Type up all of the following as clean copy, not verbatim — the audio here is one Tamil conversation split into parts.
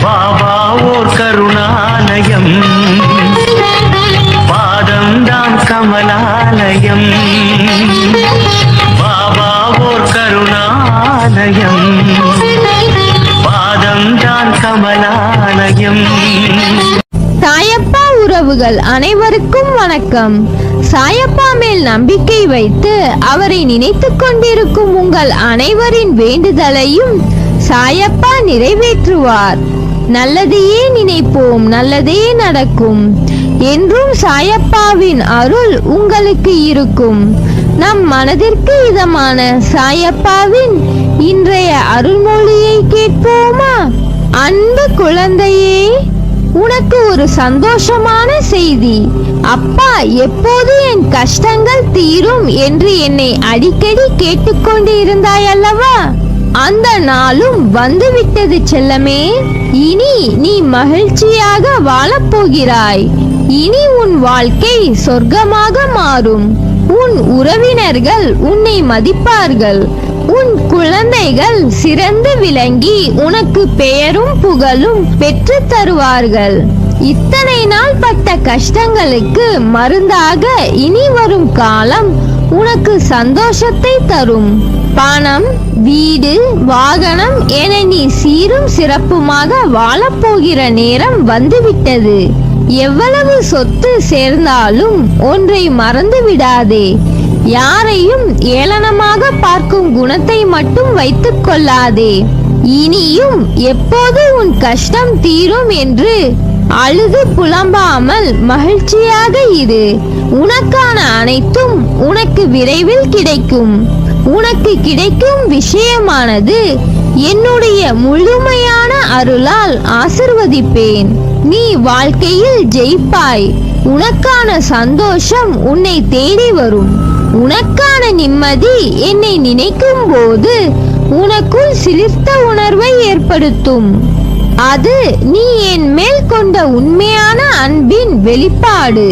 பாபா ஓர் கருணாலயம், பாதம்தான் கமலாலயம். பாபா ஓர் கருணாலயம், பாதம்தான் கமலாலயம். சாயப்பா உறவுகள் அனைவருக்கும் வணக்கம். சாயப்பா மேல் நம்பிக்கை வைத்து அவரை நினைத்துக் கொண்டிருக்கும் உங்கள் அனைவரின் வேண்டுதலையும் சாயப்பா நிறைவேற்றுவார். நல்லதையே நினைப்போம், நல்லதே நடக்கும். என்றும் சாயப்பாவின் அருள் உங்களுக்கு இருக்கும். நம் மனதிற்கு இதமான சாயப்பாவின் இன்றைய அருள்மொழியை கேட்போமா? அன்பு குழந்தையே, உனக்கு ஒரு சந்தோஷமான செய்தி. அப்பா எப்போது என் கஷ்டங்கள் தீரும் என்று என்னை அடிக்கடி கேட்டுக்கொண்டு இருந்தாய் அல்லவா? அந்த நாளும் வந்துவிட்டது செல்லமே. இனி நீ மகிழ்ச்சியாக வாழப்போகிறாய். இனி உன் வாழ்க்கை சொர்க்கமாக மாறும். உன் உறவினர்கள் உன்னை மதிப்பார்கள். உன் குழந்தைகள் சிறந்து விளங்கி உனக்கு பெயரும் புகழும் பெற்று தருவார்கள். இத்தனை நாள் பட்ட கஷ்டங்களுக்கு மருந்தாக இனி வரும் காலம் உனக்கு சந்தோஷத்தை தரும். பணம், வீடு, வாகனம் என நீ சீரும் சிறப்புமாக வாழப்போகிற நேரம் வந்துவிட்டது. எவ்வளவு சொத்து சேர்ந்தாலும் ஒன்றை மறந்து விடாதே. யாரையும் ஏளனமாக பார்க்கும் குணத்தை மட்டும் வைத்துக் கொள்ளாதே. இனியும் எப்போது உன் கஷ்டம் தீரும் என்று அழுது புலம்பாமல் மகிழ்ச்சியாக இரு. உனக்கான அனைத்தும் உனக்கு விரைவில் கிடைக்கும். உனக்கு கிடைக்கும் விஷயமானது என்னுடைய முழுமையான அருளால் ஆசிர்வதிப்பேன். நீ வாழ்க்கையில் ஜெயிப்பாய். உனக்கான சந்தோஷம் உன்னை தேடி வரும். உனக்கான நிம்மதி என்னை நினைக்கும் போது உனக்குள் சிலிர்த்த உணர்வை ஏற்படுத்தும். அது நீ என் மேல் கொண்ட உண்மையான அன்பின் வெளிப்பாடு.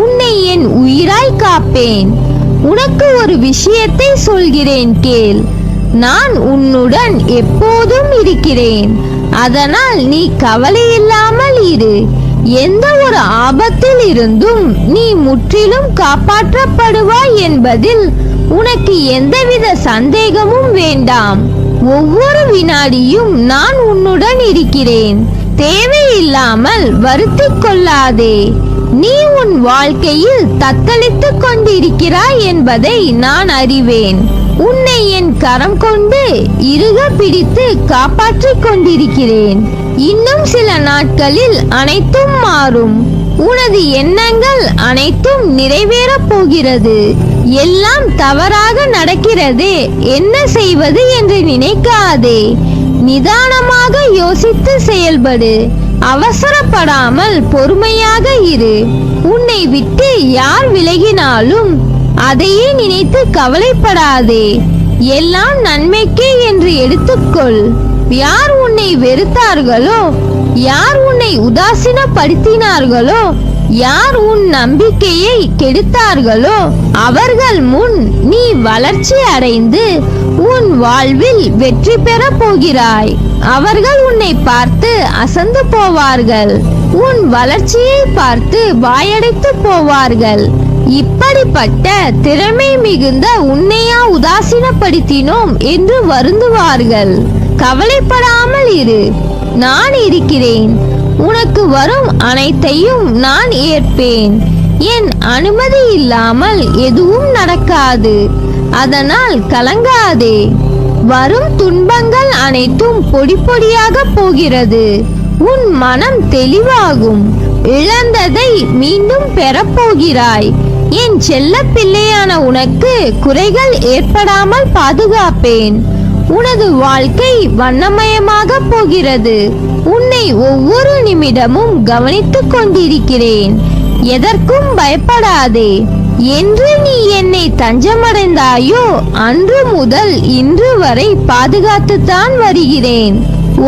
உன்னை என் உயிராய் காப்பேன். உனக்கு ஒரு விஷயத்தை சொல்கிறேன், கேள். நான் உன்னுடன் எப்போதும் இருக்கிறேன். அதனால் நீ கவலை இல்லாமல் இரு. எந்த ஒரு ஆபத்தில் இருந்தும் நீ முற்றிலும் காப்பாற்றப்படுவாய் என்பதில் உனக்கு எந்தவித சந்தேகமும் வேண்டாம். ஒவ்வொரு வினாடியும் நான் உன்னுடன் இருக்கிறேன். தேவையில்லாமல் வருத்திக் கொள்ளாதே. நீ உன் வாழ்க்கையில் தத்தளித்துக் கொண்டிருக்கிறாய் என்பதை நான் அறிவேன். உன்னை என் கரம் கொண்டு இறுக பிடித்து காப்பாற்றிக் கொண்டிருக்கிறேன். இன்னும் சில நாட்களில் அனைத்தும் மாறும். உனது எண்ணங்கள் அனைத்தும் நிறைவேறப் போகிறது. எல்லாம் தவறாக நடக்கிறதே, என்ன செய்வது என்று நினைக்காதே. நிதானமாக யோசித்து செயல்படு. அவசரப்படாமல் பொறுமையாக இரு. உன்னை விட்டு யார் விலகினாலும் அதையே நினைத்து கவலைப்படாதே. எல்லாம் நன்மைக்கே என்று எடுத்துக்கொள். யார் உன்னை வெறுத்தார்களோ, யார் உன்னை உதாசீனப்படுத்தினார்களோ, யார் உன் நம்பிக்கையை கெடுத்தார்களோ அவர்கள் முன் நீ வளர்ச்சி அடைந்து உன் வாழ்வில் வெற்றி பெற போகிறாய். அவர்கள் உன்னை பார்த்து அசந்து போவார்கள். உன் வளர்ச்சியை பார்த்து வாயடைத்து போவார்கள். இப்படிப்பட்ட திறமை மிகுந்த உன்னையா உதாசீனப்படுத்தினோம் என்று வருந்துவார்கள். கவலைப்படாமல் இரு. நான் இருக்கிறேன். உனக்கு வரும் அனைத்தையும் நான் ஏற்பேன். என் அனுமதி இல்லாமல் எதுவும் நடக்காது. அதனால் கலங்காதே. வரும் துன்பங்கள் அனைத்தும் பொடி பொடியாக போகிறது. உன் மனம் தெளிவாகும். இழந்ததை மீண்டும் பெறப்போகிறாய். என் செல்ல பிள்ளையான உனக்கு குறைகள் ஏற்படாமல் பாதுகாப்பேன். உனது வாழ்க்கை வண்ணமயமாக போகிறது. உன்னை ஒவ்வொரு நிமிடமும் கவனித்துக் கொண்டிருக்கிறேன். எதற்கும் பயப்படாதே. என்று நீ என்னை தஞ்சமடைந்தாயோ அன்று முதல் இன்று வரை பாதுகாத்துத்தான் வருகிறேன்.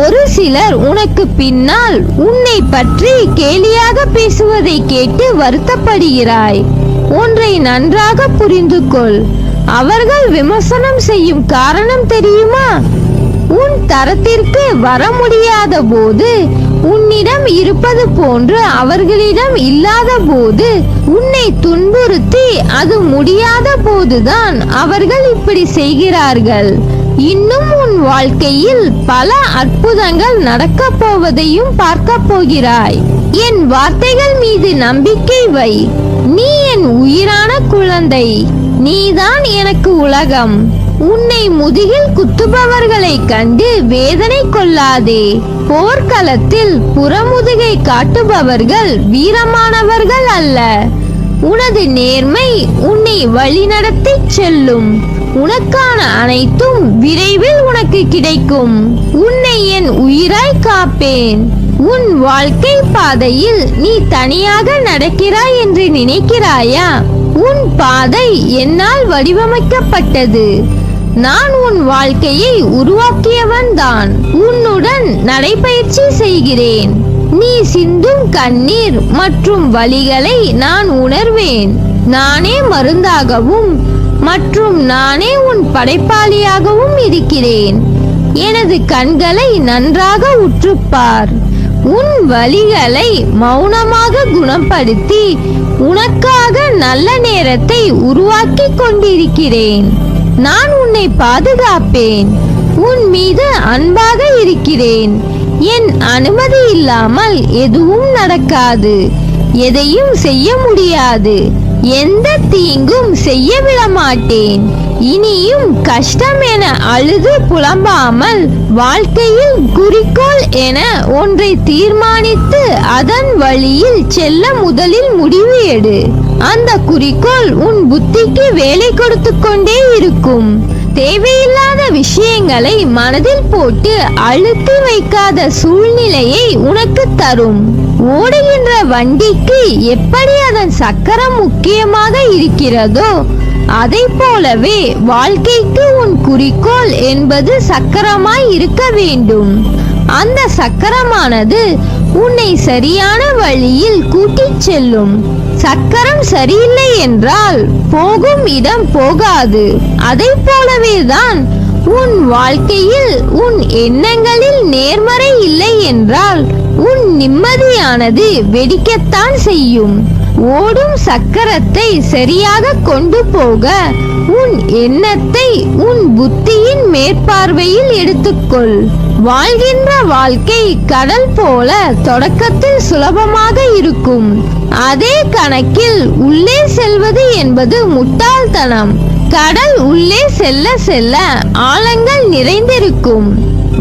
ஒரு சிலர் உனக்கு பின்னால் உன்னை பற்றி கேலியாக பேசுவதை கேட்டு வருத்தப்படுகிறாய். ஒன்றை நன்றாக புரிந்து கொள். அவர்கள் விமர்சனம் செய்யும் காரணம் தெரியுமா? உன் தரத்திற்கு வர முடியாத போது, உன்னிடம் இருப்பது போன்று அவர்களிடம் இல்லாத போது, உன்னை துன்புறுத்தி அது முடியாத போதுதான் அவர்கள் இப்படி செய்கிறார்கள். இன்னும் உன் வாழ்க்கையில் பல அற்புதங்கள் நடக்கப் போவதையும் பார்க்க போகிறாய். என் வார்த்தைகள் மீது நம்பிக்கை வை. நீ என் உயிரான குழந்தை. நீதான் எனக்கு உலகம். உன்னை முதுகில் குத்துபவர்களை கண்டு வேதனை கொள்ளாதே. போர்க்களத்தில் புறமுதுகை காட்டுபவர்கள் வீரமானவர்கள் அல்ல. உனது நேர்மை உன்னை வழிநடத்தி செல்லும். உனக்கான அனைத்தும் விரைவில் உனக்கு கிடைக்கும். உன்னை என் உயிராய் காப்பேன். உன் வாழ்க்கை பாதையில் நீ தனியாக நடக்கிறாய் என்று நினைக்கிறாயா? உன் பாதை என்னால் வடிவமைக்கப்பட்டது. நான் உன் வாழ்க்கையை உருவாக்கியவன் தான். உன்னுடன் நடைபயிற்சி செய்கிறேன். நீ சிந்தும் கண்ணீர் மற்றும் வலிகளை நான் உணர்வேன். நானே மருந்தாகவும் மற்றும் நானே உன் படைப்பாளியாகவும் இருக்கிறேன். எனது கண்களை நன்றாக உற்றுப்பார். உன் வலிகளை மௌனமாக குணப்படுத்தி உனக்காக நல்ல நேரத்தை உருவாக்கி கொண்டிருக்கிறேன். நான் உன்னை பாதுகாப்பேன். உன் மீது அன்பாக இருக்கிறேன். என் அனுமதி இல்லாமல் எதுவும் நடக்காது. எதையும் செய்ய முடியாது. எந்த தீங்கும் செய்ய விட மாட்டேன். இனியும் கஷ்டம் என அழுது புலம்பாமல் வாழ்க்கையில் குறிக்கோள் என ஒன்றை தீர்மானித்து அதன் வழியில் செல்ல முதலில் முடிவு எடு. அந்த குறிக்கோள் உன் புத்திக்கு வேலை கொடுத்து கொண்டே இருக்கும். தேவையில்லாத விஷயங்களை மனதில் போட்டு அழுத்தி வைக்காத சூழ்நிலையை உனக்கு தரும். ஓடுகின்ற வண்டிக்கு எப்படி அதன் சக்கரம் முக்கியமாக இருக்கிறதோ, அதை போலவே வாழ்க்கைக்கு உன் குறிக்கோள் என்பது சக்கரமாய் இருக்க வேண்டும். அந்த சக்கரமானது உன்னை சரியான வழியில் கூட்டிச் செல்லும். சக்கரம் சரியில்லை என்றால் போகும் இடம் போகாது. அதை போலவே தான் உன் வாழ்க்கையில் உன் எண்ணங்களில் நேர்மறை இல்லை என்றால் உன் நிம்மதியானது வெடிக்கத்தான் செய்யும். ஓடும் சக்கரத்தை சரியாக கொண்டு போக உன் எண்ணத்தை உன் புத்தியின் மேற்பார்வையில் எடுத்துக்கொள். வாழ்கின்ற வாழ்க்கை கடல் போல தொடக்கத்தில் சுலபமாக இருக்கும். அதே கணக்கில் உள்ளே செல்வது என்பது முட்டாள்தனம். கடல் உள்ளே செல்ல செல்ல ஆழங்கள் நிறைந்திருக்கும்.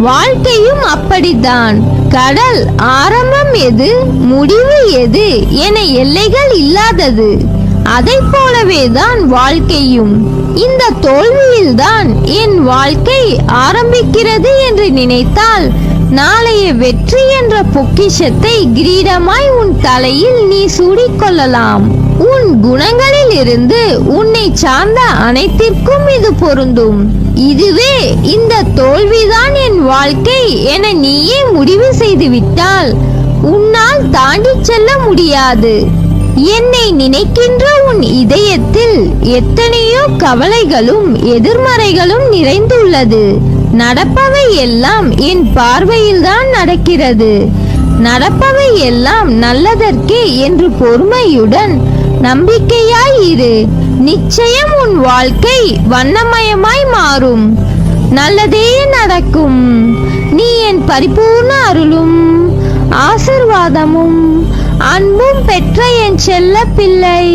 வாழ்க்கையும் அப்படித்தான். கடல் ஆரம்பம் எது, முடிவு எது என எல்லைகள் இல்லாதது. அதை போலவே தான் வாழ்க்கையும். இந்த தோல்வியில்தான் என் வாழ்க்கை ஆரம்பிக்கிறது என்று நினைத்தால் நாளைய வெற்றி என்ற பொக்கிஷத்தை கிரீடமாய் உன் தலையில் நீ சூடிக்கொள்ளலாம். உன் குணங்களில் இருந்து உன்னை சார்ந்த அனைத்திற்கும் இது பொருந்தும். இதுவே இந்த தோல்விதான் என் வாழ்க்கை என நீயே முடிவு செய்துவிட்டால் உன்னால் தாண்டி செல்ல முடியாது. என்னை நினைக்கின்ற உன் இதயத்தில் எத்தனையோ கவலைகளும் எதிர்மறைகளும் நிறைந்துள்ளது. நடப்பவை எல்லாம் என் பார்வையில்தான் நடக்கிறது. நடப்பவை எல்லாம் நல்லதற்கே என்று பொறுமையுடன் நம்பிக்கையாய் இரு. நிச்சயம் உன் வாழ்க்கை வண்ணமயமாய் மாறும். நல்லதே நடக்கும். நீ என் பரிபூர்ண அருளும் ஆசிர்வாதமும் அன்பும் பெற்ற என் செல்ல பிள்ளை.